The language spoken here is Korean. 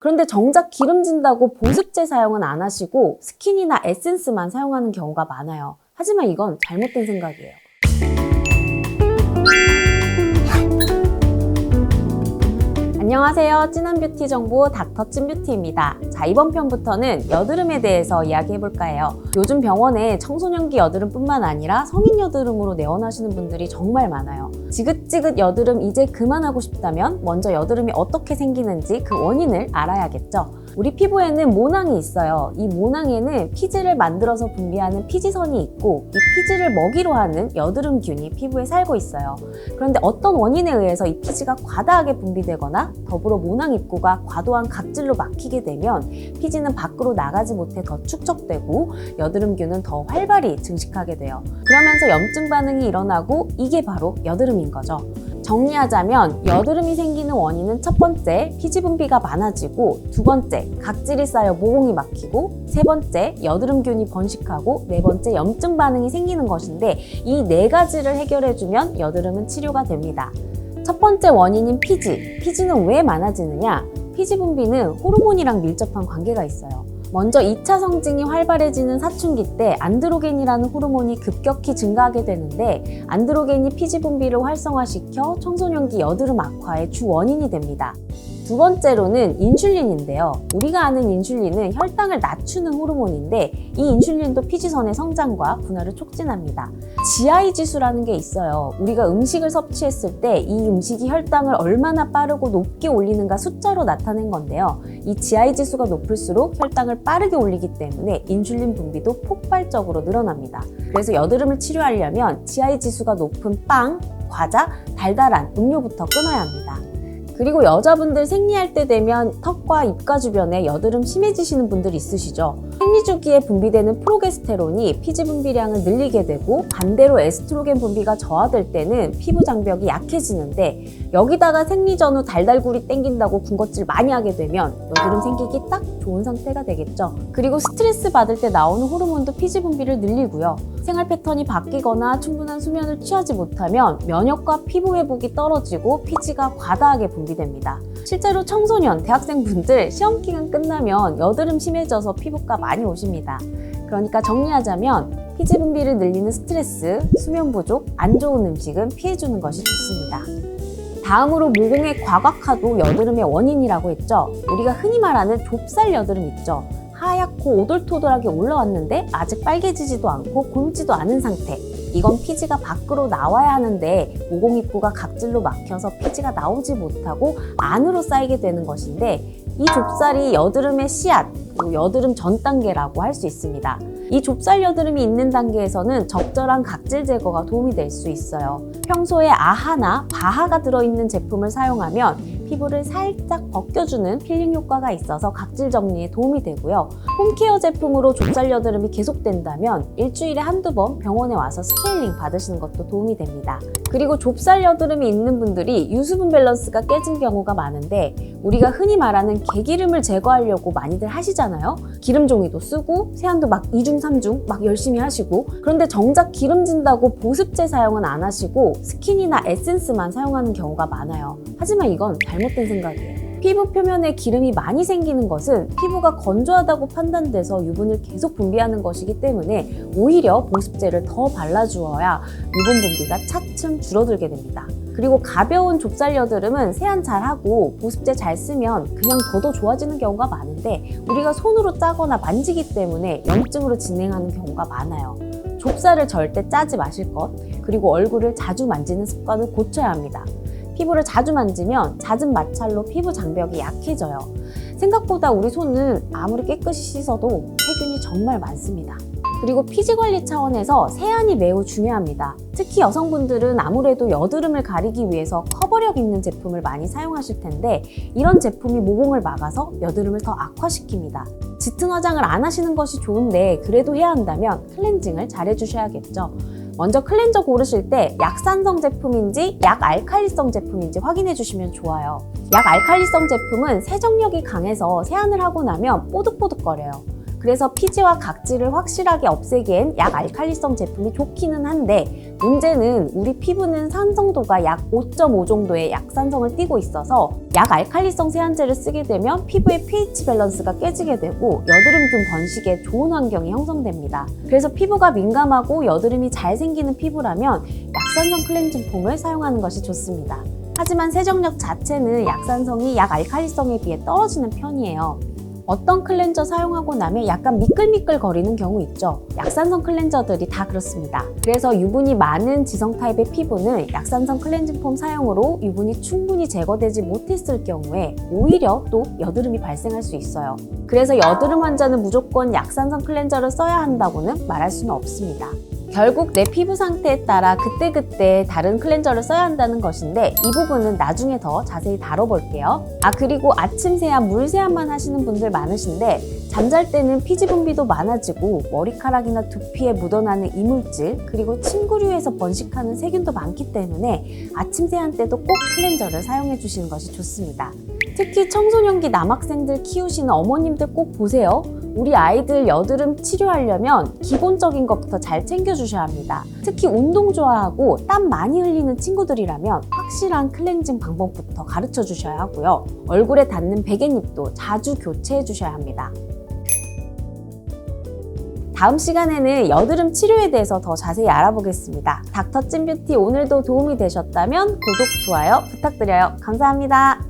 그런데 정작 기름진다고 보습제 사용은 안 하시고 스킨이나 에센스만 사용하는 경우가 많아요. 하지만 이건 잘못된 생각이에요. 안녕하세요. 진한 뷰티 정보 닥터 찐뷰티입니다. 자, 이번 편부터는 여드름에 대해서 이야기해볼까 해요. 요즘 병원에 청소년기 여드름뿐만 아니라 성인 여드름으로 내원하시는 분들이 정말 많아요. 지긋지긋 여드름 이제 그만하고 싶다면 먼저 여드름이 어떻게 생기는지 그 원인을 알아야겠죠. 우리 피부에는 모낭이 있어요. 이 모낭에는 피지를 만들어서 분비하는 피지선이 있고 이 피지를 먹이로 하는 여드름균이 피부에 살고 있어요. 그런데 어떤 원인에 의해서 이 피지가 과다하게 분비되거나 더불어 모낭 입구가 과도한 각질로 막히게 되면 피지는 밖으로 나가지 못해 더 축적되고 여드름균은 더 활발히 증식하게 돼요. 그러면서 염증 반응이 일어나고 이게 바로 여드름인 거죠. 정리하자면 여드름이 생기는 원인은 첫 번째, 피지 분비가 많아지고 두 번째, 각질이 쌓여 모공이 막히고 세 번째, 여드름균이 번식하고 네 번째, 염증 반응이 생기는 것인데 이 네 가지를 해결해주면 여드름은 치료가 됩니다. 첫 번째 원인인 피지. 피지는 왜 많아지느냐? 피지 분비는 호르몬이랑 밀접한 관계가 있어요. 먼저 2차 성징이 활발해지는 사춘기 때 안드로겐이라는 호르몬이 급격히 증가하게 되는데 안드로겐이 피지 분비를 활성화시켜 청소년기 여드름 악화의 주 원인이 됩니다. 두 번째로는 인슐린인데요. 우리가 아는 인슐린은 혈당을 낮추는 호르몬인데 이 인슐린도 피지선의 성장과 분할을 촉진합니다. GI 지수라는 게 있어요. 우리가 음식을 섭취했을 때 이 음식이 혈당을 얼마나 빠르고 높게 올리는가 숫자로 나타낸 건데요. 이 GI 지수가 높을수록 혈당을 빠르게 올리기 때문에 인슐린 분비도 폭발적으로 늘어납니다. 그래서 여드름을 치료하려면 GI 지수가 높은 빵, 과자, 달달한 음료부터 끊어야 합니다. 그리고 여자분들 생리할 때 되면 턱과 입가 주변에 여드름 심해지시는 분들 있으시죠? 생리 주기에 분비되는 프로게스테론이 피지 분비량을 늘리게 되고 반대로 에스트로겐 분비가 저하될 때는 피부 장벽이 약해지는데 여기다가 생리 전후 달달구리 땡긴다고 군것질 많이 하게 되면 여드름 생기기 딱 좋은 상태가 되겠죠. 그리고 스트레스 받을 때 나오는 호르몬도 피지 분비를 늘리고요. 생활 패턴이 바뀌거나 충분한 수면을 취하지 못하면 면역과 피부 회복이 떨어지고 피지가 과다하게 분비됩니다. 실제로 청소년, 대학생분들 시험 기간 끝나면 여드름 심해져서 피부과 많이 오십니다. 그러니까 정리하자면 피지 분비를 늘리는 스트레스, 수면 부족, 안 좋은 음식은 피해주는 것이 좋습니다. 다음으로 모공의 과각화도 여드름의 원인이라고 했죠. 우리가 흔히 말하는 좁쌀 여드름 있죠. 하얗고 오돌토돌하게 올라왔는데 아직 빨개지지도 않고 곪지도 않은 상태. 이건 피지가 밖으로 나와야 하는데 모공 입구가 각질로 막혀서 피지가 나오지 못하고 안으로 쌓이게 되는 것인데 이 좁쌀이 여드름의 씨앗, 그리고 여드름 전 단계라고 할 수 있습니다. 이 좁쌀 여드름이 있는 단계에서는 적절한 각질 제거가 도움이 될 수 있어요. 평소에 아하나 바하가 들어있는 제품을 사용하면 피부를 살짝 벗겨주는 필링 효과가 있어서 각질 정리에 도움이 되고요. 홈케어 제품으로 좁쌀 여드름이 계속된다면 일주일에 한두 번 병원에 와서 스케일링 받으시는 것도 도움이 됩니다. 그리고 좁쌀 여드름이 있는 분들이 유수분 밸런스가 깨진 경우가 많은데 우리가 흔히 말하는 개기름을 제거하려고 많이들 하시잖아요. 기름 종이도 쓰고 세안도 막 2중 3중 막 열심히 하시고 그런데 정작 기름진다고 보습제 사용은 안 하시고 스킨이나 에센스만 사용하는 경우가 많아요. 하지만 이건 잘못된 생각이에요. 피부 표면에 기름이 많이 생기는 것은 피부가 건조하다고 판단돼서 유분을 계속 분비하는 것이기 때문에 오히려 보습제를 더 발라주어야 유분 분비가 차츰 줄어들게 됩니다. 그리고 가벼운 좁쌀 여드름은 세안 잘하고 보습제 잘 쓰면 그냥 더더 좋아지는 경우가 많은데 우리가 손으로 짜거나 만지기 때문에 염증으로 진행하는 경우가 많아요. 좁쌀을 절대 짜지 마실 것, 그리고 얼굴을 자주 만지는 습관을 고쳐야 합니다. 피부를 자주 만지면 잦은 마찰로 피부 장벽이 약해져요. 생각보다 우리 손은 아무리 깨끗이 씻어도 세균이 정말 많습니다. 그리고 피지 관리 차원에서 세안이 매우 중요합니다. 특히 여성분들은 아무래도 여드름을 가리기 위해서 커버력 있는 제품을 많이 사용하실 텐데 이런 제품이 모공을 막아서 여드름을 더 악화시킵니다. 짙은 화장을 안 하시는 것이 좋은데 그래도 해야 한다면 클렌징을 잘 해주셔야겠죠. 먼저 클렌저 고르실 때 약산성 제품인지 약알칼리성 제품인지 확인해 주시면 좋아요. 약알칼리성 제품은 세정력이 강해서 세안을 하고 나면 뽀득뽀득거려요. 그래서 피지와 각질을 확실하게 없애기엔 약알칼리성 제품이 좋기는 한데 문제는 우리 피부는 산성도가 약 5.5 정도의 약산성을 띠고 있어서 약알칼리성 세안제를 쓰게 되면 피부의 pH 밸런스가 깨지게 되고 여드름균 번식에 좋은 환경이 형성됩니다. 그래서 피부가 민감하고 여드름이 잘 생기는 피부라면 약산성 클렌징 폼을 사용하는 것이 좋습니다. 하지만 세정력 자체는 약산성이 약알칼리성에 비해 떨어지는 편이에요. 어떤 클렌저 사용하고 나면 약간 미끌미끌 거리는 경우 있죠. 약산성 클렌저들이 다 그렇습니다. 그래서 유분이 많은 지성 타입의 피부는 약산성 클렌징 폼 사용으로 유분이 충분히 제거되지 못했을 경우에 오히려 또 여드름이 발생할 수 있어요. 그래서 여드름 환자는 무조건 약산성 클렌저를 써야 한다고는 말할 수는 없습니다. 결국 내 피부 상태에 따라 그때그때 다른 클렌저를 써야 한다는 것인데 이 부분은 나중에 더 자세히 다뤄볼게요. 그리고 아침 세안, 물 세안만 하시는 분들 많으신데 잠잘 때는 피지 분비도 많아지고 머리카락이나 두피에 묻어나는 이물질 그리고 침구류에서 번식하는 세균도 많기 때문에 아침 세안 때도 꼭 클렌저를 사용해 주시는 것이 좋습니다. 특히 청소년기 남학생들 키우시는 어머님들 꼭 보세요. 우리 아이들 여드름 치료하려면 기본적인 것부터 잘 챙겨주셔야 합니다. 특히 운동 좋아하고 땀 많이 흘리는 친구들이라면 확실한 클렌징 방법부터 가르쳐 주셔야 하고요. 얼굴에 닿는 베갯잎도 자주 교체해 주셔야 합니다. 다음 시간에는 여드름 치료에 대해서 더 자세히 알아보겠습니다. 닥터 찐뷰티 오늘도 도움이 되셨다면 구독, 좋아요 부탁드려요. 감사합니다.